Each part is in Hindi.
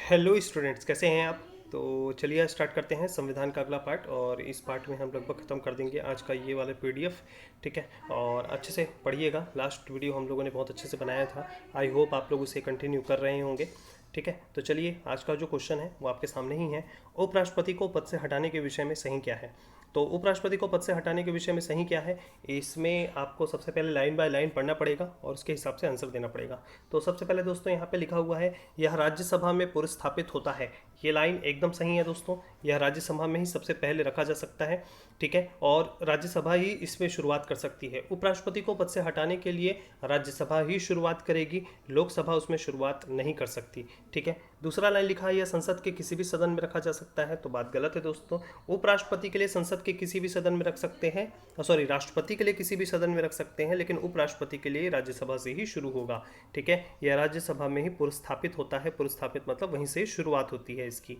हेलो स्टूडेंट्स, कैसे हैं आप। तो चलिए स्टार्ट करते हैं संविधान का अगला पार्ट। और इस पार्ट में हम लगभग ख़त्म कर देंगे आज का ये वाला पीडीएफ। ठीक है, और अच्छे से पढ़िएगा। लास्ट वीडियो हम लोगों ने बहुत अच्छे से बनाया था। आई होप आप लोग उसे कंटिन्यू कर रहे होंगे। ठीक है, तो चलिए आज का जो क्वेश्चन है वो आपके सामने ही है। उपराष्ट्रपति को पद से हटाने के विषय में सही क्या है। तो उपराष्ट्रपति को पद से हटाने के विषय में सही क्या है, इसमें आपको सबसे पहले लाइन बाय लाइन पढ़ना पड़ेगा और उसके हिसाब से आंसर देना पड़ेगा। तो सबसे पहले दोस्तों यहाँ पे लिखा हुआ है, यह राज्यसभा में पुरस्थापित होता है। ये लाइन एकदम सही है दोस्तों, यह राज्यसभा में ही सबसे पहले रखा जा सकता है। ठीक है, और राज्यसभा ही इसमें शुरुआत कर सकती है। उपराष्ट्रपति को पद से हटाने के लिए राज्यसभा ही शुरुआत करेगी, लोकसभा उसमें शुरुआत नहीं कर सकती। ठीक है, दूसरा लाइन लिखा है, यह संसद के किसी भी सदन में रखा जा सकता है। तो बात गलत है दोस्तों। उपराष्ट्रपति के लिए संसद के किसी भी सदन में रख सकते हैं, सॉरी, राष्ट्रपति के लिए किसी भी सदन में रख सकते हैं, लेकिन उपराष्ट्रपति के लिए राज्यसभा से ही शुरू होगा। ठीक है, यह राज्यसभा में ही पुरस्थापित होता है। पुरस्थापित मतलब वहीं से शुरुआत होती है इसकी।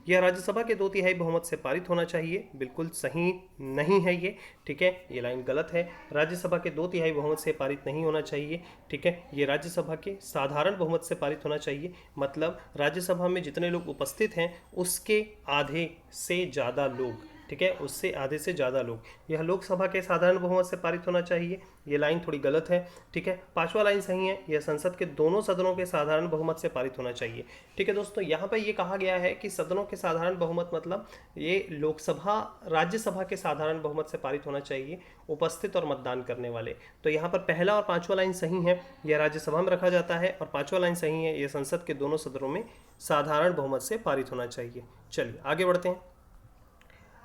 यह राज्यसभा के 2/3 बहुमत से पारित होना चाहिए, बिल्कुल सही नहीं है ये। ठीक है, ये लाइन गलत है। राज्यसभा के 2/3 बहुमत से पारित नहीं होना चाहिए। ठीक है, ये राज्यसभा के साधारण बहुमत से पारित होना चाहिए, मतलब राज्यसभा में जितने लोग उपस्थित हैं उसके आधे से ज़्यादा लोग। ठीक है, उससे आधे से ज़्यादा लोग। यह लोकसभा के साधारण बहुमत से पारित होना चाहिए, ये लाइन थोड़ी गलत है। ठीक है, पांचवा लाइन सही है, यह संसद के दोनों सदनों के साधारण बहुमत से पारित होना चाहिए। ठीक है दोस्तों, यहाँ पर ये कहा गया है कि सदनों के साधारण बहुमत मतलब ये लोकसभा राज्यसभा के साधारण बहुमत से पारित होना चाहिए, उपस्थित और मतदान करने वाले। तो यहाँ पर पहला और पांचवा लाइन सही है, यह राज्यसभा में रखा जाता है, और पांचवा लाइन सही है, यह संसद के दोनों सदनों में साधारण बहुमत से पारित होना चाहिए। चलिए आगे बढ़ते हैं।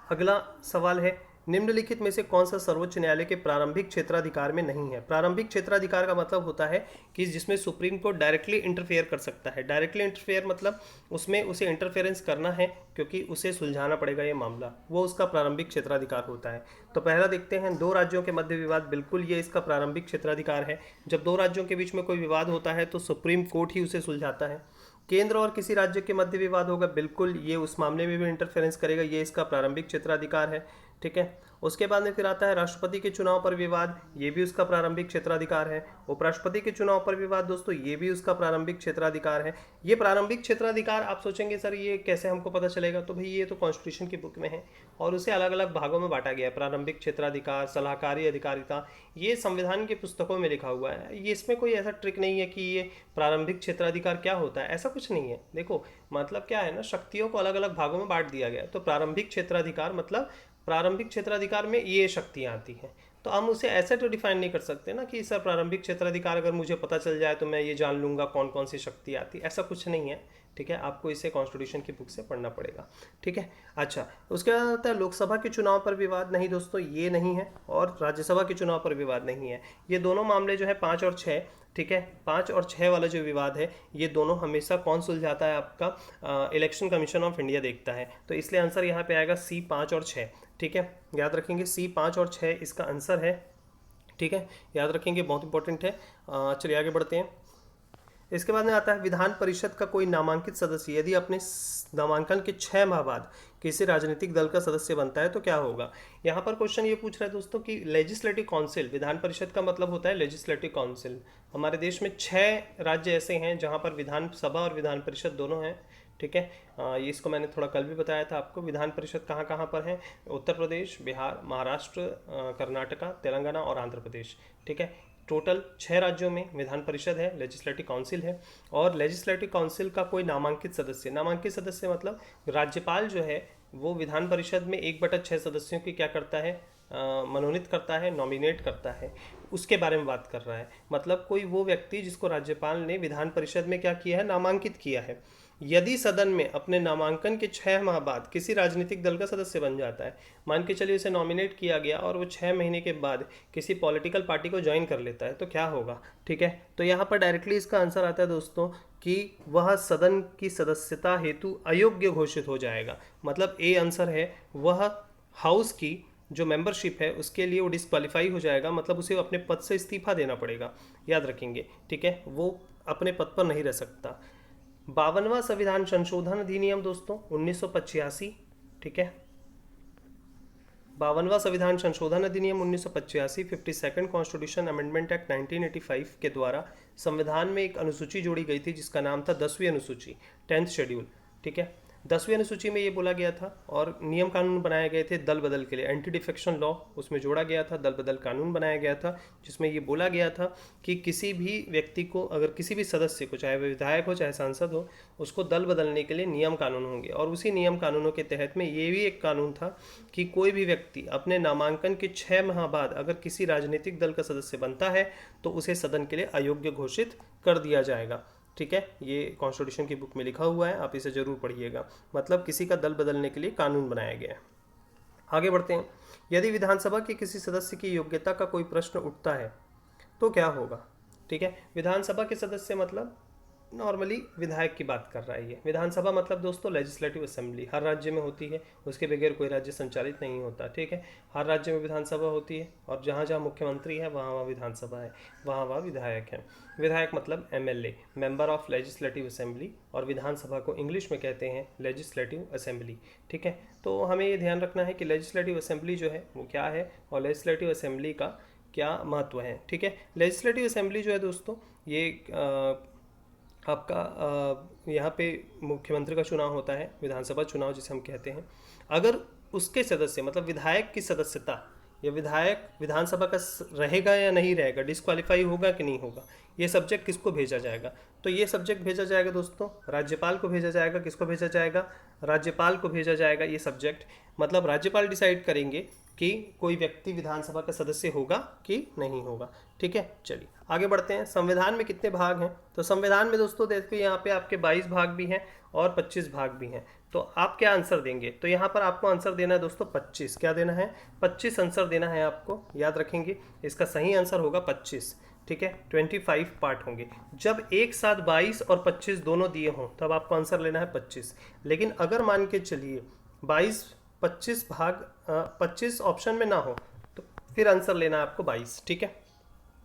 अगला सवाल है, निम्नलिखित में से कौन सा सर्वोच्च न्यायालय के प्रारंभिक क्षेत्राधिकार में नहीं है। प्रारंभिक क्षेत्राधिकार का मतलब होता है कि जिसमें सुप्रीम कोर्ट डायरेक्टली इंटरफेयर कर सकता है। डायरेक्टली इंटरफेयर मतलब उसमें उसे इंटरफेरेंस करना है, क्योंकि उसे सुलझाना पड़ेगा ये मामला, वो उसका प्रारंभिक क्षेत्राधिकार होता है। तो पहला देखते हैं, दो राज्यों के मध्य विवाद, बिल्कुल ये इसका प्रारंभिक क्षेत्राधिकार है। जब दो राज्यों के बीच में कोई विवाद होता है तो सुप्रीम कोर्ट ही उसे सुलझाता है। केंद्र और किसी राज्य के मध्य विवाद होगा, बिल्कुल ये उस मामले में भी इंटरफेरेंस करेगा, ये इसका प्रारंभिक क्षेत्राधिकार है। ठीक है, उसके बाद में फिर आता है राष्ट्रपति के चुनाव पर विवाद, ये भी उसका प्रारंभिक क्षेत्राधिकार है। उपराष्ट्रपति के चुनाव पर विवाद दोस्तों, ये भी उसका प्रारंभिक क्षेत्राधिकार है। ये प्रारंभिक क्षेत्राधिकार आप सोचेंगे सर ये कैसे हमको पता चलेगा, तो भाई ये तो कॉन्स्टिट्यूशन की बुक में है और उसे अलग अलग भागों में बांटा गया है। प्रारंभिक क्षेत्राधिकार, सलाहकारी अधिकारिता, ये संविधान की पुस्तकों में लिखा हुआ है। ये इसमें कोई ऐसा ट्रिक नहीं है कि ये प्रारंभिक क्षेत्राधिकार क्या होता है, ऐसा कुछ नहीं है। देखो मतलब क्या है ना, शक्तियों को अलग अलग भागों में बांट दिया गया है। तो प्रारंभिक क्षेत्राधिकार मतलब प्रारंभिक क्षेत्राधिकार में ये शक्तियाँ आती हैं। तो हम उसे ऐसे तो डिफाइन नहीं कर सकते ना कि सर प्रारंभिक क्षेत्राधिकार अगर मुझे पता चल जाए तो मैं ये जान लूँगा कौन कौन सी शक्ति आती है, ऐसा कुछ नहीं है। ठीक है, आपको इसे कॉन्स्टिट्यूशन की बुक से पढ़ना पड़ेगा। ठीक है, अच्छा, उसके बाद आता है लोकसभा के चुनाव पर विवाद, नहीं दोस्तों ये नहीं है, और राज्यसभा के चुनाव पर विवाद नहीं है। ये दोनों मामले जो है 5 और 6, ठीक है, 5 और 6 वाला जो विवाद है ये दोनों हमेशा कौन सुलझाता है, आपका इलेक्शन कमीशन ऑफ इंडिया देखता है। तो इसलिए आंसर यहाँ पे आएगा सी 5 और 6। ठीक है, याद रखेंगे सी 5 और 6 इसका आंसर है। ठीक है, याद रखेंगे, बहुत इंपॉर्टेंट है। चलिए आगे बढ़ते हैं। इसके बाद में आता है, विधान परिषद का कोई नामांकित सदस्य यदि अपने नामांकन के 6 माह बाद किसी राजनीतिक दल का सदस्य बनता है तो क्या होगा। यहाँ पर क्वेश्चन ये पूछ रहा है दोस्तों कि लेजिस्लेटिव काउंसिल, विधान परिषद का मतलब होता है लेजिस्लेटिव काउंसिल। हमारे देश में 6 राज्य ऐसे हैं जहाँ पर विधानसभा और विधान परिषद दोनों हैं। ठीक है, ये इसको मैंने थोड़ा कल भी बताया था आपको। विधान परिषद कहाँ कहाँ पर है, उत्तर प्रदेश, बिहार, महाराष्ट्र, कर्नाटका, तेलंगाना और आंध्र प्रदेश। ठीक है, टोटल 6 राज्यों में विधान परिषद है, लेजिस्लेटिव काउंसिल है। और लेजिस्लेटिव काउंसिल का कोई नामांकित सदस्य, नामांकित सदस्य मतलब राज्यपाल जो है वो विधान परिषद में 1/6 सदस्यों की क्या करता है, मनोनीत करता है, नॉमिनेट करता है, उसके बारे में बात कर रहा है। मतलब कोई वो व्यक्ति जिसको राज्यपाल ने विधान परिषद में क्या किया है, नामांकित किया है, यदि सदन में अपने नामांकन के 6 माह बाद किसी राजनीतिक दल का सदस्य बन जाता है, मान के चलिए उसे नॉमिनेट किया गया और वो 6 महीने के बाद किसी पॉलिटिकल पार्टी को ज्वाइन कर लेता है, तो क्या होगा। ठीक है, तो यहाँ पर डायरेक्टली इसका आंसर आता है दोस्तों कि वह सदन की सदस्यता हेतु अयोग्य घोषित हो जाएगा। मतलब ए आंसर है, वह हाउस की जो मेंबरशिप है उसके लिए वो डिस्क्वालीफाई हो जाएगा, मतलब उसे अपने पद से इस्तीफा देना पड़ेगा। याद रखेंगे, ठीक है, वो अपने पद पर नहीं रह सकता। 52वां संविधान संशोधन अधिनियम दोस्तों 1985, ठीक है, 52वां संविधान संशोधन अधिनियम 1985 52nd कॉन्स्टिट्यूशन अमेंडमेंट एक्ट 1985 के द्वारा संविधान में एक अनुसूची जोड़ी गई थी जिसका नाम था 10वीं अनुसूची, 10th शेड्यूल। ठीक है, 10वीं अनुसूची में ये बोला गया था और नियम कानून बनाए गए थे दल बदल के लिए। एंटी डिफेक्शन लॉ उसमें जोड़ा गया था, दल बदल कानून बनाया गया था जिसमें ये बोला गया था कि किसी भी व्यक्ति को, अगर किसी भी सदस्य को, चाहे वह विधायक हो चाहे सांसद हो, उसको दल बदलने के लिए नियम कानून होंगे। और उसी नियम कानूनों के तहत में ये भी एक कानून था कि कोई भी व्यक्ति अपने नामांकन के 6 माह बाद अगर किसी राजनीतिक दल का सदस्य बनता है तो उसे सदन के लिए अयोग्य घोषित कर दिया जाएगा। ठीक है, ये कॉन्स्टिट्यूशन की बुक में लिखा हुआ है, आप इसे जरूर पढ़िएगा। मतलब किसी का दल बदलने के लिए कानून बनाया गया है। आगे बढ़ते हैं। यदि विधानसभा के किसी सदस्य की योग्यता का कोई प्रश्न उठता है तो क्या होगा? ठीक है, विधानसभा के सदस्य मतलब नॉर्मली विधायक की बात कर रहा है। ये विधानसभा मतलब दोस्तों लेजिस्लेटिव असेंबली, हर राज्य में होती है, उसके बगैर कोई राज्य संचालित नहीं होता। ठीक है, हर राज्य में विधानसभा होती है और जहाँ जहाँ मुख्यमंत्री है वहाँ वहाँ विधानसभा है, वहाँ वहाँ विधायक है। विधायक मतलब MLA, member of legislative assembly, और विधानसभा को इंग्लिश में कहते हैं लेजिस्लेटिव असेंबली। ठीक है, तो हमें ये ध्यान रखना है कि लेजिस्लेटिव असेंबली जो है वो क्या है और लेजिस्लेटिव असेंबली का क्या महत्व है। ठीक है, लेजिस्लेटिव असेंबली जो है दोस्तों ये आपका यहाँ पे मुख्यमंत्री का चुनाव होता है, विधानसभा चुनाव जिसे हम कहते हैं। अगर उसके सदस्य मतलब विधायक की सदस्यता या विधायक विधानसभा का रहेगा या नहीं रहेगा, डिस्क्वालीफाई होगा कि नहीं होगा, ये सब्जेक्ट किसको भेजा जाएगा? तो ये सब्जेक्ट भेजा जाएगा दोस्तों राज्यपाल को भेजा जाएगा। किसको भेजा जाएगा? राज्यपाल को भेजा जाएगा ये सब्जेक्ट। मतलब राज्यपाल डिसाइड करेंगे कि कोई व्यक्ति विधानसभा का सदस्य होगा कि नहीं होगा। ठीक है, चलिए आगे बढ़ते हैं। संविधान में कितने भाग हैं? तो संविधान में दोस्तों देखिए यहाँ पे आपके 22 भाग भी हैं और 25 भाग भी हैं। तो आप क्या आंसर देंगे? तो यहाँ पर आपको आंसर देना है दोस्तों 25। क्या देना है? 25 आंसर देना है आपको, याद रखेंगे। इसका सही आंसर होगा 25। ठीक है, 25 पार्ट होंगे। जब एक साथ 22 और 25 दोनों दिए हों तब आपको आंसर लेना है 25। लेकिन अगर मान के चलिए 22-25 भाग 25 ऑप्शन में ना हो तो फिर आंसर लेना है आपको 22। ठीक है,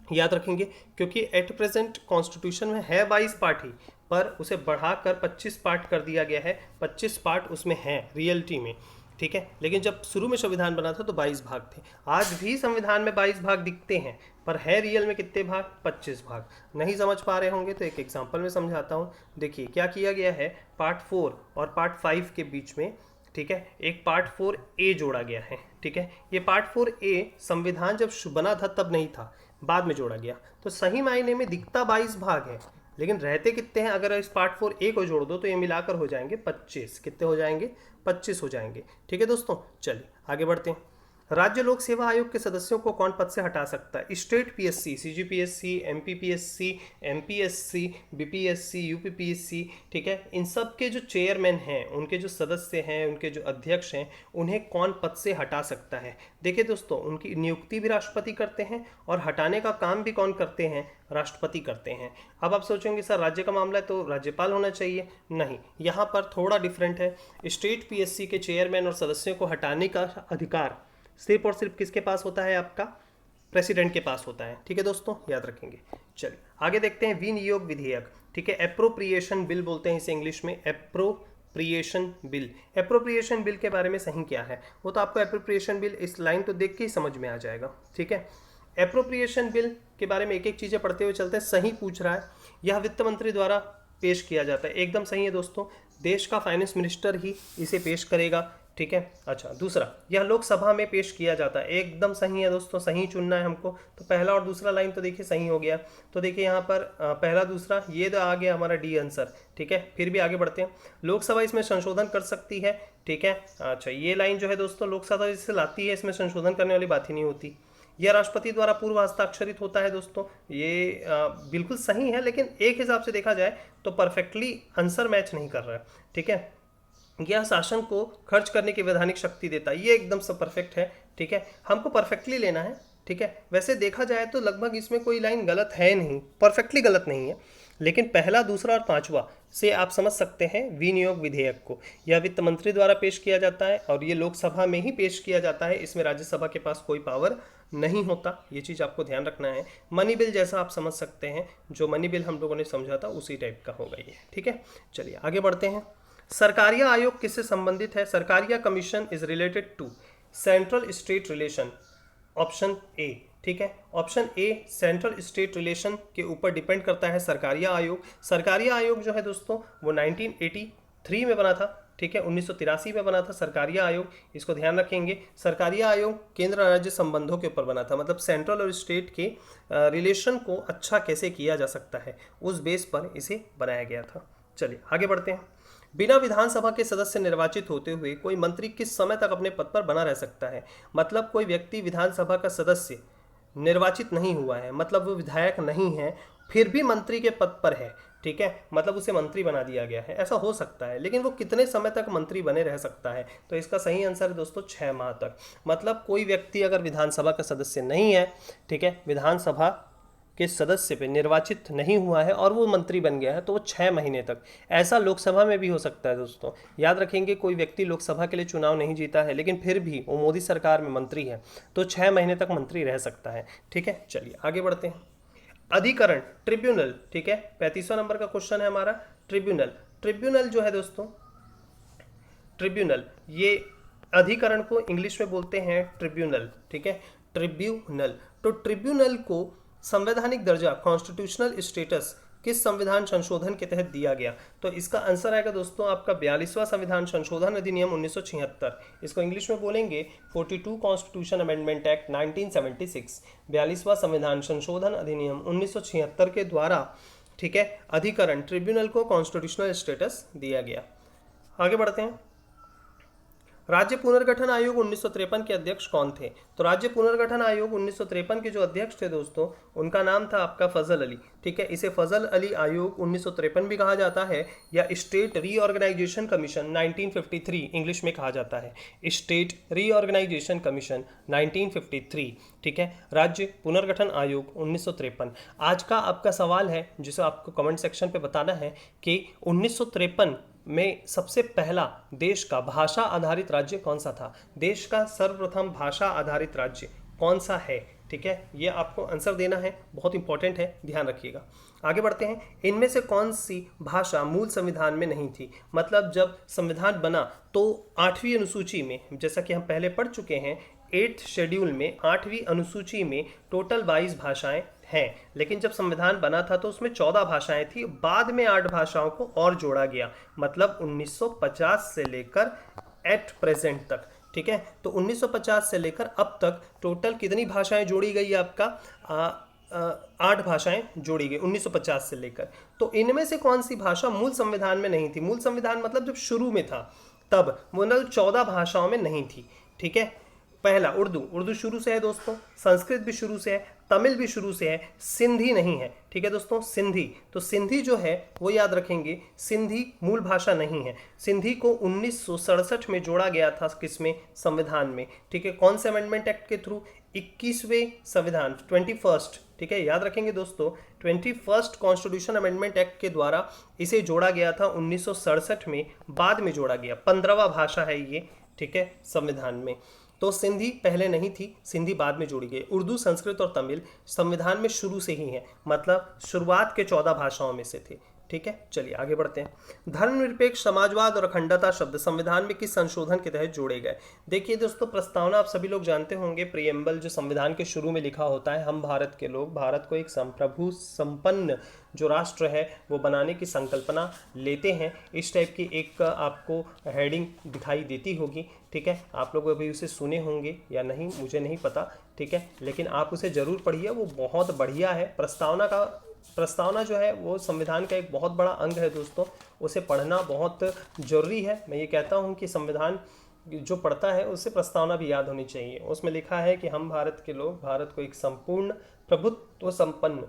याद रखेंगे, क्योंकि एट प्रेजेंट कॉन्स्टिट्यूशन में है 22 पार्ट ही, पर उसे बढ़ाकर 25 पार्ट कर दिया गया है। 25 पार्ट उसमें हैं रियलिटी में। ठीक है, लेकिन जब शुरू में संविधान बना था तो 22 भाग थे। आज भी संविधान में 22 भाग दिखते हैं, पर है रियल में कितने भाग? 25 भाग। नहीं समझ पा रहे होंगे तो एक एग्जांपल में समझाता हूँ। देखिए क्या किया गया है, पार्ट 4 और पार्ट 5 के बीच में, ठीक है, एक पार्ट 4A जोड़ा गया है। ठीक है, ये पार्ट 4A संविधान जब बना था तब नहीं था, बाद में जोड़ा गया। तो सही मायने में दिखता 22 भाग है, लेकिन रहते कितने हैं? अगर इस पार्ट 4A को जोड़ दो तो ये मिलाकर हो जाएंगे 25। कितने हो जाएंगे? 25 हो जाएंगे। ठीक है दोस्तों, चलिए आगे बढ़ते हैं। राज्य लोक सेवा आयोग के सदस्यों को कौन पद से हटा सकता है? State PSC, CGPSC, MPPSC, MPSC, BPSC, UPPSC, ठीक है, इन सब के जो चेयरमैन हैं, उनके जो सदस्य हैं, उनके जो अध्यक्ष हैं, उन्हें कौन पद से हटा सकता है? देखिए दोस्तों, उनकी नियुक्ति भी राष्ट्रपति करते हैं और हटाने का काम भी कौन करते हैं? राष्ट्रपति करते हैं। अब आप सोचेंगे सर राज्य का मामला है तो राज्यपाल होना चाहिए। नहीं, यहाँ पर थोड़ा डिफरेंट है। स्टेट पीएससी के चेयरमैन और सदस्यों को हटाने का अधिकार सिर्फ और सिर्फ किसके पास होता है? आपका प्रेसिडेंट के पास होता है। ठीक है दोस्तों, याद रखेंगे। चलिए आगे देखते हैं विनियोग विधेयक। ठीक है, एप्रोप्रिएशन बिल बोलते हैं इसे इंग्लिश में, एप्रोप्रिएशन बिल। एप्रोप्रिएशन बिल के बारे में सही क्या है वो तो आपको एप्रोप्रिएशन बिल इस लाइन को देख के ही समझ में आ जाएगा। ठीक है, एप्रोप्रिएशन बिल के बारे में एक एक चीज़ें पढ़ते हुए चलते हैं। सही पूछ रहा है, यह वित्त मंत्री द्वारा पेश किया जाता है। एकदम सही है दोस्तों, देश का फाइनेंस मिनिस्टर ही इसे पेश करेगा। ठीक है, अच्छा दूसरा, यह लोकसभा में पेश किया जाता है। एकदम सही है दोस्तों, सही चुनना है हमको। तो पहला और दूसरा लाइन तो देखिए सही हो गया। तो देखिए यहाँ पर पहला दूसरा ये तो आ गया हमारा डी आंसर। ठीक है, फिर भी आगे बढ़ते हैं। लोकसभा इसमें संशोधन कर सकती है। ठीक है, अच्छा ये लाइन जो है दोस्तों, लोकसभा जिससे लाती है इसमें संशोधन करने वाली बात ही नहीं होती। यह राष्ट्रपति द्वारा पूर्व हस्ताक्षरित होता है दोस्तों। ये बिल्कुल सही है, लेकिन एक हिसाब से देखा जाए तो परफेक्टली आंसर मैच नहीं कर रहा है। ठीक है, यह शासन को खर्च करने की वैधानिक शक्ति देता है। ये एकदम सब परफेक्ट है। ठीक है, हमको परफेक्टली लेना है। ठीक है, वैसे देखा जाए तो लगभग इसमें कोई लाइन गलत है नहीं, परफेक्टली गलत नहीं है, लेकिन पहला, दूसरा और पांचवा से आप समझ सकते हैं विनियोग विधेयक को। यह वित्त मंत्री द्वारा पेश किया जाता है और ये लोकसभा में ही पेश किया जाता है। इसमें राज्यसभा के पास कोई पावर नहीं होता। ये चीज़ आपको ध्यान रखना है। मनी बिल जैसा आप समझ सकते हैं, जो मनी बिल हम लोगों ने समझा था उसी टाइप का होगा ये। ठीक है, चलिए आगे बढ़ते हैं। सरकारिया आयोग किससे संबंधित है? Sarkaria commission is related to central state relation, option A, ठीक है। Option A central state relation के ऊपर डिपेंड करता है सरकारिया आयोग। सरकारिया आयोग जो है दोस्तों वो 1983 में बना था, ठीक है, 1983 में बना था सरकारिया आयोग, इसको ध्यान रखेंगे। सरकारिया आयोग केंद्र राज्य संबंधों के ऊपर बना था, मतलब सेंट्रल और स्टेट के रिलेशन को अच्छा कैसे किया जा सकता है उस बेस पर इसे बनाया गया था। चलिए आगे बढ़ते हैं। बिना विधानसभा के सदस्य निर्वाचित होते हुए कोई मंत्री किस समय तक अपने पद पर बना रह सकता है? मतलब कोई व्यक्ति विधानसभा का सदस्य निर्वाचित नहीं हुआ है, मतलब वो विधायक नहीं है, फिर भी मंत्री के पद पर है, ठीक है, मतलब उसे मंत्री बना दिया गया है, ऐसा हो सकता है, लेकिन वो कितने समय तक मंत्री बने रह सकता है? तो इसका सही आंसर है दोस्तों 6 माह तक। मतलब कोई व्यक्ति अगर विधानसभा का सदस्य नहीं है, ठीक है, विधानसभा के सदस्य पे निर्वाचित नहीं हुआ है और वो मंत्री बन गया है, तो वो 6 महीने तक। ऐसा लोकसभा में भी हो सकता है दोस्तों, याद रखेंगे। कोई व्यक्ति लोकसभा के लिए चुनाव नहीं जीता है लेकिन फिर भी वो मोदी सरकार में मंत्री है, तो 6 महीने तक मंत्री रह सकता है, ठीक है। चलिए आगे बढ़ते हैं। अधिकरण, ट्रिब्यूनल, ठीक है, 35वां नंबर का क्वेश्चन है हमारा। ट्रिब्यूनल, ट्रिब्यूनल जो है दोस्तों, ट्रिब्यूनल ये अधिकरण को इंग्लिश में बोलते हैं ट्रिब्यूनल, ठीक है, ट्रिब्यूनल। तो ट्रिब्यूनल को संवैधानिक दर्जा, कॉन्स्टिट्यूशनल स्टेटस किस संविधान संशोधन के तहत दिया गया? तो इसका आंसर आएगा दोस्तों आपका 42वां संविधान संशोधन अधिनियम 1976। इसको इंग्लिश में बोलेंगे 42 कॉन्स्टिट्यूशन अमेंडमेंट एक्ट 1976। 42वां संविधान संशोधन अधिनियम 1976 के द्वारा, ठीक है, अधिकरण ट्रिब्यूनल को कॉन्स्टिट्यूशनल स्टेटस दिया गया। आगे बढ़ते हैं। राज्य पुनर्गठन आयोग 1953 के अध्यक्ष कौन थे? तो राज्य पुनर्गठन आयोग 1953 के जो अध्यक्ष थे दोस्तों, उनका नाम था आपका फजल अली, ठीक है। इसे फजल अली आयोग 1953 भी कहा जाता है, या स्टेट रीऑर्गेनाइजेशन कमीशन 1953 इंग्लिश में कहा जाता है, स्टेट रीऑर्गेनाइजेशन कमीशन 1953, ठीक है, राज्य पुनर्गठन आयोग 1953। आज का आपका सवाल है जिसे आपको कमेंट सेक्शन पे बताना है कि 1953 में सबसे पहला देश का भाषा आधारित राज्य कौन सा था? देश का सर्वप्रथम भाषा आधारित राज्य कौन सा है? ठीक है, ये आपको आंसर देना है, बहुत इंपॉर्टेंट है, ध्यान रखिएगा। आगे बढ़ते हैं। इनमें से कौन सी भाषा मूल संविधान में नहीं थी? मतलब जब संविधान बना तो 8वीं अनुसूची में, जैसा कि हम पहले पढ़ चुके हैं, 8th शेड्यूल में 8वीं अनुसूची में टोटल 22 भाषाएं हैं, लेकिन जब संविधान बना था तो उसमें 14 भाषाएं थी, बाद में 8 भाषाओं को और जोड़ा गया, मतलब 1950 से लेकर एट प्रेजेंट तक, ठीक है। तो 1950 से लेकर अब तक टोटल कितनी भाषाएं जोड़ी गई? आपका 8 भाषाएं जोड़ी गई 1950 से लेकर। तो इनमें से कौन सी भाषा मूल संविधान में नहीं थी? मूल संविधान मतलब जब शुरू में था तब, मतलब 14 भाषाओं में नहीं थी, ठीक है। पहला उर्दू शुरू से है दोस्तों, संस्कृत भी शुरू से है, तमिल भी शुरू से है, सिंधी नहीं है, ठीक है दोस्तों, सिंधी। तो सिंधी जो है वो याद रखेंगे, सिंधी मूल भाषा नहीं है। सिंधी को 1967 में जोड़ा गया था, किसमें? संविधान में, ठीक है। कौन से अमेंडमेंट एक्ट के थ्रू? 21वें संविधान, 21st, ठीक है, याद रखेंगे दोस्तों, 21st कॉन्स्टिट्यूशन अमेंडमेंट एक्ट के द्वारा इसे जोड़ा गया था 1967 में, बाद में जोड़ा गया। 15वां भाषा है ये, ठीक है, संविधान में। तो सिंधी पहले नहीं थी, सिंधी बाद में जोड़ी गई। उर्दू, संस्कृत और तमिल संविधान में शुरू से ही है, मतलब शुरुआत के 14 भाषाओं में से थे, ठीक है। चलिए आगे बढ़ते हैं। धर्मनिरपेक्ष, समाजवाद और अखंडता शब्द संविधान में किस संशोधन के तहत जोड़े गए? देखिए दोस्तों, प्रस्तावना आप सभी लोग जानते होंगे, प्रियम्बल जो संविधान के शुरू में लिखा होता है, हम भारत के लोग भारत को एक संप्रभु संपन्न जो राष्ट्र है वो बनाने की संकल्पना लेते हैं। इस टाइप की एक आपको हेडिंग दिखाई देती होगी, ठीक है। आप लोग अभी उसे सुने होंगे या नहीं मुझे नहीं पता, ठीक है, लेकिन आप उसे ज़रूर पढ़िए, वो बहुत बढ़िया है। प्रस्तावना जो है वो संविधान का एक बहुत बड़ा अंग है दोस्तों, उसे पढ़ना बहुत ज़रूरी है। मैं ये कहता हूँ कि संविधान जो पढ़ता है उससे प्रस्तावना भी याद होनी चाहिए। उसमें लिखा है कि हम भारत के लोग भारत को एक संपूर्ण प्रभुत्व संपन्न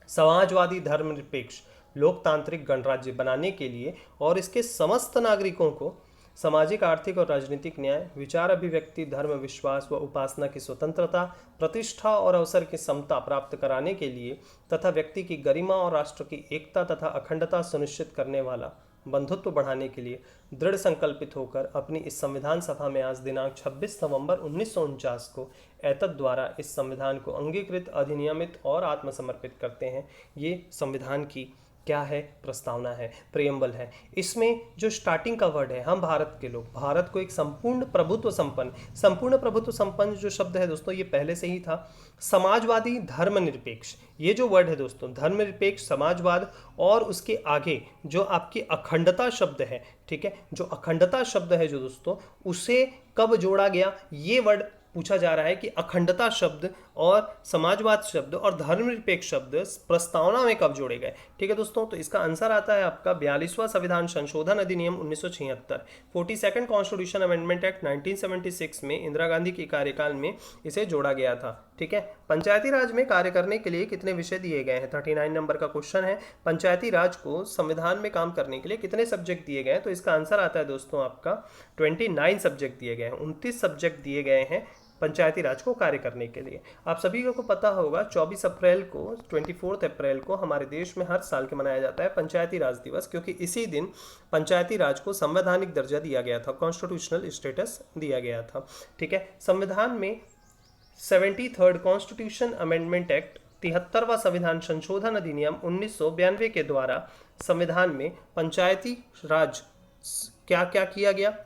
समाजवादी धर्मनिरपेक्ष लोकतांत्रिक गणराज्य बनाने के लिए और इसके समस्त नागरिकों को सामाजिक, आर्थिक और राजनीतिक न्याय, विचार अभिव्यक्ति, धर्म, विश्वास व उपासना की स्वतंत्रता, प्रतिष्ठा और अवसर की समता प्राप्त कराने के लिए तथा व्यक्ति की गरिमा और राष्ट्र की एकता तथा अखंडता सुनिश्चित करने वाला बंधुत्व बढ़ाने के लिए दृढ़ संकल्पित होकर अपनी इस संविधान सभा में आज दिनांक 26 नवंबर 1949 को एतद द्वारा इस संविधान को अंगीकृत, अधिनियमित और आत्मसमर्पित करते हैं। ये संविधान की क्या है? प्रस्तावना है, प्रियम्बल है। इसमें जो स्टार्टिंग का वर्ड है, हम भारत के लोग, भारत को एक संपूर्ण प्रभुत्व संपन्न जो शब्द है दोस्तों, ये पहले से ही था। समाजवादी, धर्मनिरपेक्ष, ये जो वर्ड है दोस्तों, धर्मनिरपेक्ष, समाजवाद, और उसके आगे जो आपकी अखंडता शब्द है, ठीक है, जो अखंडता शब्द है जो दोस्तों, उसे कब जोड़ा गया, ये वर्ड पूछा जा रहा है कि अखंडता शब्द और समाजवाद शब्द और धर्मनिरपेक्ष शब्द प्रस्तावना में कब जोड़े गए। ठीक है दोस्तों, तो इसका आंसर आता है आपका 42वां संविधान संशोधन अधिनियम 1976, 42nd कॉन्स्टिट्यूशन अमेंडमेंट एक्ट 1976 में इंदिरा गांधी के कार्यकाल में इसे जोड़ा गया था। ठीक है, पंचायती राज में कार्य करने के लिए कितने विषय दिए गए हैं? 39 नंबर का क्वेश्चन है, पंचायती राज को संविधान में काम करने के लिए कितने सब्जेक्ट दिए गए हैं? तो इसका आंसर आता है दोस्तों आपका 29 सब्जेक्ट दिए गए हैं, 29 सब्जेक्ट दिए गए हैं पंचायती राज को कार्य करने के लिए। आप सभी को पता होगा 24 अप्रैल को, 24 अप्रैल को हमारे देश में हर साल के मनाया जाता है पंचायती राज दिवस, क्योंकि इसी दिन पंचायती राज को संवैधानिक दर्जा दिया गया था, कॉन्स्टिट्यूशनल स्टेटस दिया गया था। ठीक है, संविधान में 73rd कॉन्स्टिट्यूशन अमेंडमेंट एक्ट, 73वां संविधान संशोधन अधिनियम 1992 के द्वारा संविधान में पंचायती राज क्या क्या किया गया?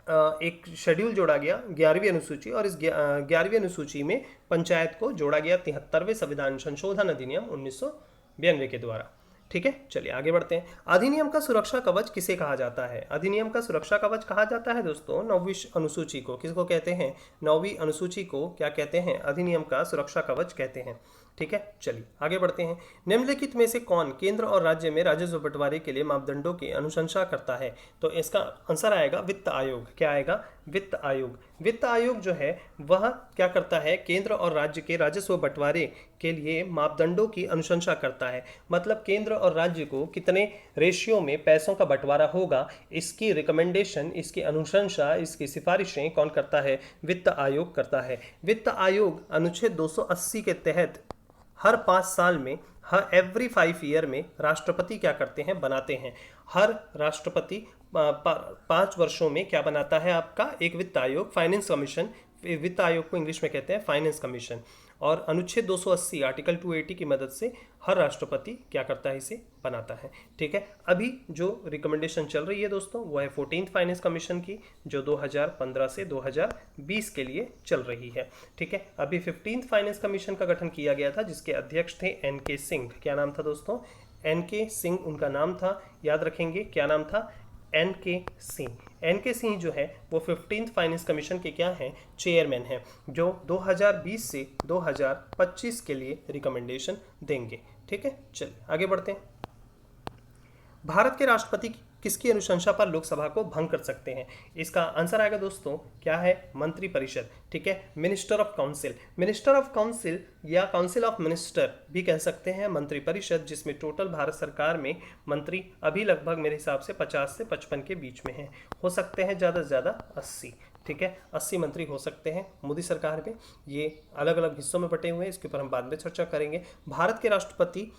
एक शेड्यूल जोड़ा गया, 11वीं अनुसूची, और इस 11वीं अनुसूची में पंचायत को जोड़ा गया 73वें संविधान संशोधन अधिनियम 1992 के द्वारा। ठीक है, चलिए आगे बढ़ते हैं। अधिनियम का सुरक्षा कवच किसे कहा जाता है? अधिनियम का सुरक्षा कवच कहा जाता है दोस्तों 9वीं अनुसूची को। किसको कहते हैं? 9वीं अनुसूची को क्या कहते हैं? अधिनियम का सुरक्षा कवच कहते हैं। ठीक है, चलिए आगे बढ़ते हैं। निम्नलिखित में से कौन केंद्र और राज्य में राजस्व बंटवारे के लिए मापदंडों की अनुशंसा करता है? तो इसका आंसर आएगा वित्त आयोग। क्या आएगा? वित्त आयोग। वित्त आयोग जो है वह क्या करता है? केंद्र और राज्य के राजस्व बंटवारे के लिए मापदंडों की अनुशंसा करता है। मतलब केंद्र और राज्य को कितने रेशियो में पैसों का बंटवारा होगा, इसकी रिकमेंडेशन, इसकी अनुशंसा, इसकी सिफारिशें कौन करता है? वित्त आयोग करता है। वित्त आयोग अनुच्छेद 280 के तहत हर 5 साल में, हर एवरी 5 ईयर में राष्ट्रपति क्या करते हैं? बनाते हैं। हर राष्ट्रपति 5 वर्षों में क्या बनाता है? आपका एक वित्त आयोग, फाइनेंस कमीशन। वित्त आयोग को इंग्लिश में कहते हैं फाइनेंस कमीशन। और अनुच्छेद 280 आर्टिकल 280 की मदद से हर राष्ट्रपति क्या करता है? इसे बनाता है। ठीक है, अभी जो रिकमेंडेशन चल रही है दोस्तों वो है 14th फाइनेंस कमीशन की, जो 2015 से 2020 के लिए चल रही है। ठीक है, अभी 15th फाइनेंस कमीशन का गठन किया गया था, जिसके अध्यक्ष थे NK सिंह। क्या नाम था दोस्तों? NK सिंह उनका नाम था, याद रखेंगे क्या नाम था? NK सिंह। NK सिंह जो है वो 15th फाइनेंस कमीशन के क्या हैं? चेयरमैन हैं, जो 2020 से 2025 के लिए रिकमेंडेशन देंगे। ठीक है, चलिए आगे बढ़ते हैं। भारत के राष्ट्रपति किसकी अनुशंसा पर लोकसभा को भंग कर सकते हैं? इसका आंसर आएगा दोस्तों क्या है? मंत्रिपरिषद। ठीक है, minister of council. Minister of council या काउंसिल ऑफ मिनिस्टर भी कह सकते हैं मंत्रिपरिषद, जिसमें टोटल भारत सरकार में मंत्री अभी लगभग मेरे हिसाब से 50 से 55 के बीच में हैं। हो सकते हैं ज़्यादा से ज़्यादा 80। ठीक है, 80 मंत्री हो सकते हैं मोदी सरकार में। ये अलग अलग हिस्सों में बटे हुए हैं, इसके ऊपर हम बाद में चर्चा करेंगे। भारत के राष्ट्रपति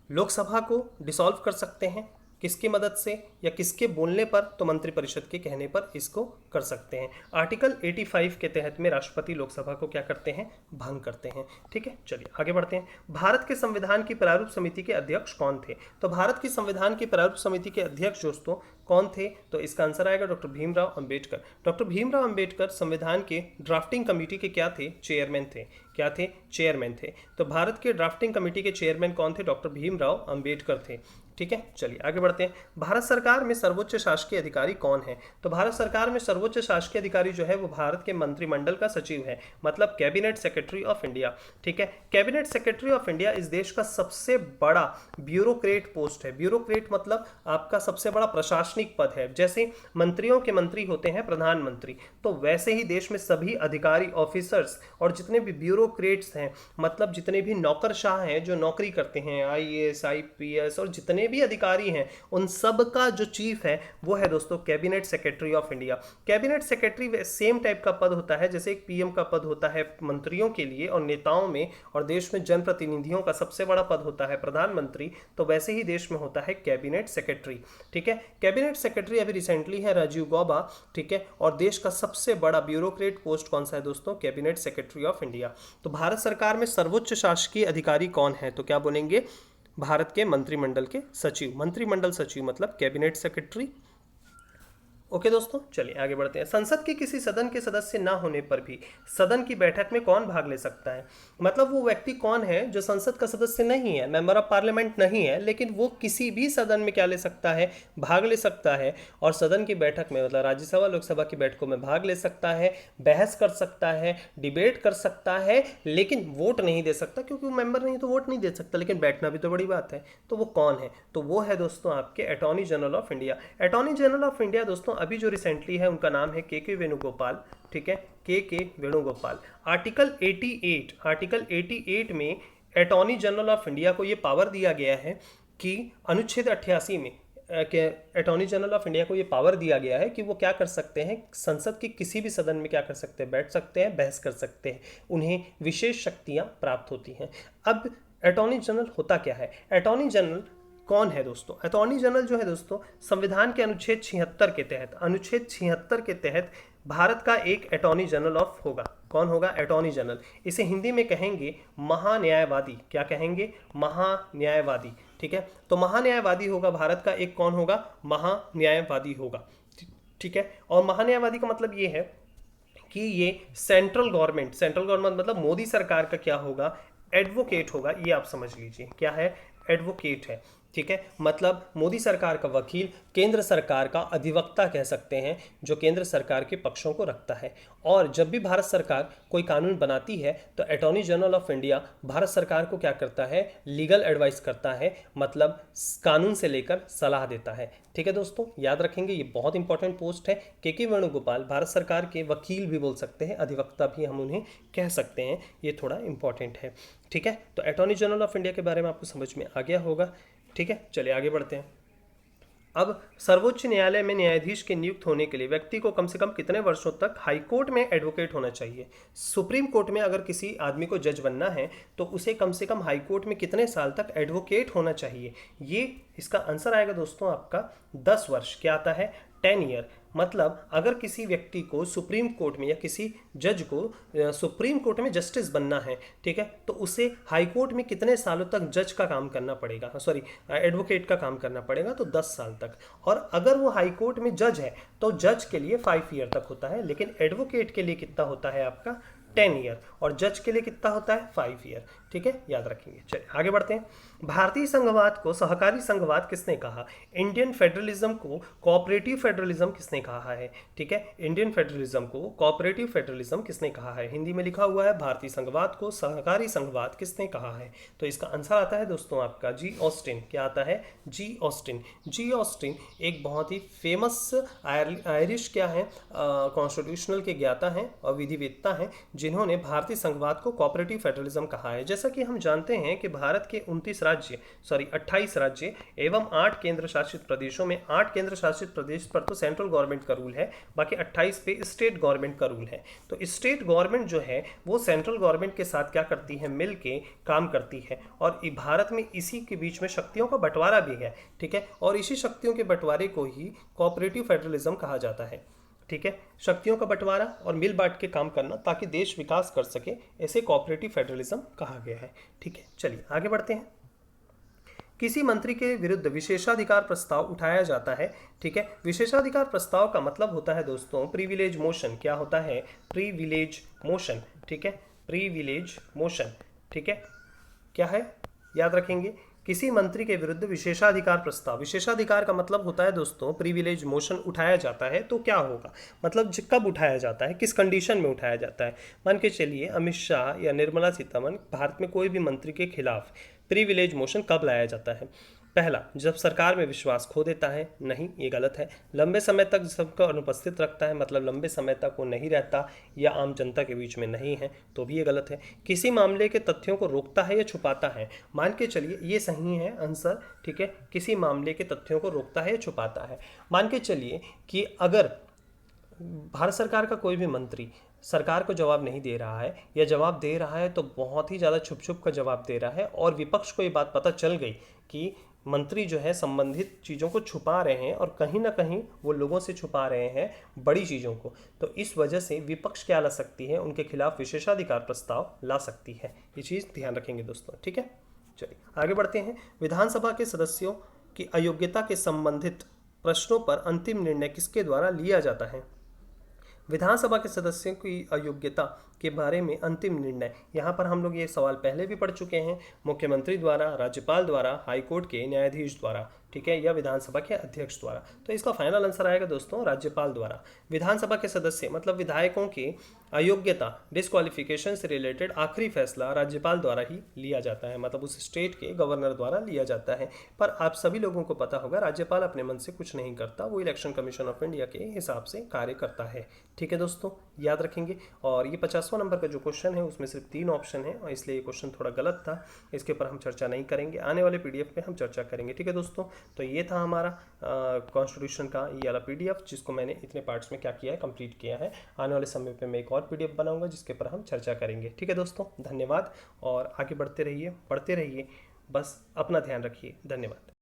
लोकसभा को डिसॉल्व कर सकते हैं, किसकी मदद से या किसके बोलने पर? तो मंत्रिपरिषद के कहने पर इसको कर सकते हैं। आर्टिकल 85 के तहत में राष्ट्रपति लोकसभा को क्या करते हैं? भंग करते हैं। ठीक है, चलिए आगे बढ़ते हैं। भारत के संविधान की प्रारूप समिति के अध्यक्ष कौन थे? तो भारत की संविधान की प्रारूप समिति के अध्यक्ष दोस्तों कौन थे? तो इसका आंसर आएगा डॉक्टर भीमराव अंबेडकर। डॉक्टर भीमराव अंबेडकर संविधान के ड्राफ्टिंग कमेटी के क्या थे? चेयरमैन थे। क्या थे? चेयरमैन थे। तो भारत के ड्राफ्टिंग कमेटी के चेयरमैन कौन थे? डॉक्टर भीमराव अंबेडकर थे। ठीक है, चलिए आगे बढ़ते हैं। भारत सरकार में सर्वोच्च शासकीय अधिकारी कौन है? तो भारत सरकार में सर्वोच्च शासकीय अधिकारी जो है वो भारत के मंत्रिमंडल का सचिव है, मतलब कैबिनेट सेक्रेटरी ऑफ इंडिया। ठीक है, कैबिनेट सेक्रेटरी ऑफ इंडिया इस देश का सबसे बड़ा ब्यूरोक्रेट पोस्ट है। ब्यूरोक्रेट मतलब आपका सबसे बड़ा प्रशासनिक पद है। जैसे मंत्रियों के मंत्री होते हैं प्रधानमंत्री, तो वैसे ही देश में सभी अधिकारी, ऑफिसर्स और जितने भी ब्यूरोक्रेट्स हैं, मतलब जितने भी नौकरशाह हैं जो नौकरी करते हैं, IAS, IPS और जितने भी अधिकारी हैं, उन सब का जो चीफ है वो है दोस्तों cabinet secretary of India. Cabinet secretary same type का पद होता है जैसे एक PM का पद होता है मंत्रियों के लिए और नेताओं में, और देश में जनप्रतिनिधियों का सबसे बड़ा पद होता है प्रधानमंत्री, तो वैसे ही देश में होता है कैबिनेट सेक्रेटरी। ठीक है, कैबिनेट सेक्रेटरी अभी रिसेंटली है राजीव गौबा। ठीक है, और देश का सबसे बड़ा ब्यूरोक्रेट पोस्ट कौन सा है दोस्तों? Cabinet secretary of India. तो भारत सरकार में सर्वोच्च शासकीय अधिकारी कौन है? तो क्या बोलेंगे? भारत के मंत्रिमंडल के सचिव। मंत्रिमंडल सचिव मतलब कैबिनेट सेक्रेटरी। ओके दोस्तों, चलिए आगे बढ़ते हैं। संसद के किसी सदन के सदस्य ना होने पर भी सदन की बैठक में कौन भाग ले सकता है? मतलब वो व्यक्ति कौन है जो संसद का सदस्य नहीं है, मेंबर ऑफ पार्लियामेंट नहीं है, लेकिन वो किसी भी सदन में क्या ले सकता है? भाग ले सकता है। और सदन की बैठक में मतलब राज्यसभा लोकसभा की बैठकों में भाग ले सकता है, बहस कर सकता है, डिबेट कर सकता है, लेकिन वोट नहीं दे सकता, क्योंकि वो मेंबर नहीं तो वोट नहीं दे सकता, लेकिन बैठना भी तो बड़ी बात है। तो वो कौन है? तो वो है दोस्तों आपके attorney general of India. Attorney general of India दोस्तों अभी जो रिसेंटली है उनका नाम है के वेणुगोपाल। ठीक है, के वेणुगोपाल। आर्टिकल 88 में अटॉर्नी जनरल ऑफ इंडिया को ये पावर दिया गया है कि अनुच्छेद 88 में अटॉर्नी जनरल ऑफ इंडिया को ये पावर दिया गया है कि वो क्या कर सकते हैं, संसद के किसी भी सदन में क्या कर सकते हैं? बैठ सकते हैं, बहस कर सकते हैं, उन्हें विशेष शक्तियां प्राप्त होती हैं। अब अटॉर्नी जनरल होता क्या है? अटॉर्नी जनरल कौन है दोस्तों? अटॉर्नी जनरल जो है दोस्तों संविधान के अनुच्छेद 76 के तहत भारत का एक अटॉर्नी जनरल ऑफ होगा। कौन होगा? Attorney general. इसे हिंदी में कहेंगे महान्यायवादी। क्या कहेंगे? महान्यायवादी। ठीक है, तो महान्यायवादी होगा भारत का एक। कौन होगा? महान्यायवादी होगा। ठीक है, और महान्यायवादी का मतलब ये है कि ये सेंट्रल गवर्नमेंट मतलब मोदी सरकार का क्या होगा? एडवोकेट होगा। ये आप समझ लीजिए क्या है? एडवोकेट है। ठीक है, मतलब मोदी सरकार का वकील, केंद्र सरकार का अधिवक्ता कह सकते हैं, जो केंद्र सरकार के पक्षों को रखता है। और जब भी भारत सरकार कोई कानून बनाती है तो attorney general of India Bharat सरकार को क्या करता है? लीगल एडवाइस करता है, मतलब कानून से लेकर सलाह देता है। ठीक है दोस्तों, याद रखेंगे, ये बहुत इंपॉर्टेंट पोस्ट है। के वेणुगोपाल भारत सरकार के वकील भी बोल सकते हैं, अधिवक्ता भी हम उन्हें कह सकते हैं। ये थोड़ा इंपॉर्टेंट है। ठीक है, तो अटॉर्नी जनरल ऑफ इंडिया के बारे में आपको समझ में आ गया होगा। ठीक है, चलिए आगे बढ़ते हैं। अब सर्वोच्च न्यायालय में न्यायाधीश के नियुक्त होने के लिए व्यक्ति को कम से कम कितने वर्षों तक हाई कोर्ट में एडवोकेट होना चाहिए? सुप्रीम कोर्ट में अगर किसी आदमी को जज बनना है तो उसे कम से कम हाई कोर्ट में कितने साल तक एडवोकेट होना चाहिए? ये इसका आंसर आएगा दोस्तों आपका 10 वर्ष। क्या आता है? 10 ईयर। मतलब अगर किसी व्यक्ति को सुप्रीम कोर्ट में या किसी जज को सुप्रीम कोर्ट में जस्टिस बनना है, ठीक है, तो उसे हाई कोर्ट में कितने सालों तक जज का काम करना पड़ेगा? सॉरी, एडवोकेट का काम करना पड़ेगा, तो 10 साल तक। और अगर वो हाई कोर्ट में जज है तो जज के लिए 5 ईयर तक होता है, लेकिन एडवोकेट के लिए कितना होता है आपका? 10 ईयर। और जज के लिए कितना होता है? 5 ईयर। ठीक है, याद रखेंगे। चलिए आगे बढ़ते हैं। भारतीय संघवाद को सहकारी संघवाद किसने कहा? इंडियन फेडरलिज्म को कोऑपरेटिव फेडरलिज्म किसने कहा है? ठीक है, इंडियन फेडरलिज्म को कोऑपरेटिव फेडरलिज्म किसने कहा है? हिंदी में लिखा हुआ है भारतीय संघवाद को सहकारी संघवाद किसने कहा है? तो इसका आंसर आता है दोस्तों आपका जी ऑस्टिन। क्या आता है? जी ऑस्टिन। जी ऑस्टिन एक बहुत ही फेमस आयरिश क्या है, कॉन्स्टिट्यूशनल के ज्ञाता हैं और विधिवेत्ता हैं, जिन्होंने भारतीय संघवाद को कोऑपरेटिव फेडरलिज्म कहा है। जैसा कि हम जानते हैं कि भारत के 28 राज्य एवं 8 केंद्र शासित प्रदेशों में 8 केंद्र शासित प्रदेश पर तो सेंट्रल गवर्नमेंट का रूल है, बाकी 28 पे स्टेट गवर्नमेंट का रूल है। तो स्टेट गवर्नमेंट जो है वो सेंट्रल गवर्नमेंट के साथ क्या करती है? मिल के काम करती है। और भारत में इसी के बीच में शक्तियों का बंटवारा भी है। ठीक है, और इसी शक्तियों के बंटवारे को ही कोऑपरेटिव फेडरलिज्म कहा जाता है। ठीक है, शक्तियों का बंटवारा और मिल बांट के काम करना ताकि देश विकास कर सके, ऐसे कोऑपरेटिव फेडरलिज्म कहा गया है। ठीक है, चलिए आगे बढ़ते हैं। किसी मंत्री के विरुद्ध विशेषाधिकार प्रस्ताव उठाया जाता है। ठीक है, विशेषाधिकार प्रस्ताव का मतलब होता है दोस्तों प्रिविलेज मोशन। क्या होता है? Privilege motion. ठीक है, प्रिविलेज मोशन। ठीक है, क्या है? याद रखेंगे, किसी मंत्री के विरुद्ध विशेषाधिकार प्रस्ताव। विशेषाधिकार का मतलब होता है दोस्तों प्रिविलेज मोशन उठाया जाता है। तो क्या होगा? मतलब कब उठाया जाता है, किस कंडीशन में उठाया जाता है? मान के चलिए अमित शाह या निर्मला सीतारमण, भारत में कोई भी मंत्री के खिलाफ प्रिविलेज मोशन कब लाया जाता है? पहला, जब सरकार में विश्वास खो देता है। नहीं, ये गलत है। लंबे समय तक सबको अनुपस्थित रखता है, मतलब लंबे समय तक वो नहीं रहता या आम जनता के बीच में नहीं है, तो भी ये गलत है। किसी मामले के तथ्यों को रोकता है या छुपाता है। मान के चलिए ये सही है आंसर। ठीक है, किसी मामले के तथ्यों को रोकता है या छुपाता है। मान के चलिए कि अगर भारत सरकार का कोई भी मंत्री सरकार को जवाब नहीं दे रहा है या जवाब दे रहा है तो बहुत ही ज़्यादा छुप छुप कर जवाब दे रहा है, और विपक्ष को ये बात पता चल गई कि मंत्री जो है संबंधित चीज़ों को छुपा रहे हैं और कहीं ना कहीं वो लोगों से छुपा रहे हैं बड़ी चीज़ों को, तो इस वजह से विपक्ष क्या ला सकती है? उनके खिलाफ विशेषाधिकार प्रस्ताव ला सकती है। ये चीज़ ध्यान रखेंगे दोस्तों। ठीक है, चलिए आगे बढ़ते हैं। विधानसभा के सदस्यों की अयोग्यता के संबंधित प्रश्नों पर अंतिम निर्णय किसके द्वारा लिया जाता है? विधानसभा के सदस्यों की अयोग्यता के बारे में अंतिम निर्णय, यहाँ पर हम लोग ये सवाल पहले भी पढ़ चुके हैं। मुख्यमंत्री द्वारा, राज्यपाल द्वारा, हाईकोर्ट के न्यायाधीश द्वारा, ठीक है, या विधानसभा के अध्यक्ष द्वारा। तो इसका फाइनल आंसर आएगा दोस्तों राज्यपाल द्वारा। विधानसभा के सदस्य मतलब विधायकों के अयोग्यता, डिस्क्वालिफिकेशन से रिलेटेड आखिरी फैसला राज्यपाल द्वारा ही लिया जाता है, मतलब उस स्टेट के गवर्नर द्वारा लिया जाता है। पर आप सभी लोगों को पता होगा राज्यपाल अपने मन से कुछ नहीं करता, वो इलेक्शन कमीशन ऑफ इंडिया के हिसाब से कार्य करता है। ठीक है दोस्तों, याद रखेंगे। और ये 50वां नंबर का जो क्वेश्चन है उसमें सिर्फ 3 ऑप्शन है और इसलिए ये क्वेश्चन थोड़ा गलत था, इसके ऊपर हम चर्चा नहीं करेंगे, आने वाले पीडीएफ में हम चर्चा करेंगे। ठीक है दोस्तों, तो ये था हमारा कॉन्स्टिट्यूशन का ये वाला पीडीएफ, जिसको मैंने इतने पार्ट्स में क्या किया है, कंप्लीट किया है। आने वाले समय पे मैं एक और पीडीएफ बनाऊंगा जिसके ऊपर हम चर्चा करेंगे। ठीक है दोस्तों, धन्यवाद और आगे बढ़ते रहिए, पढ़ते रहिए, बस अपना ध्यान रखिए। धन्यवाद।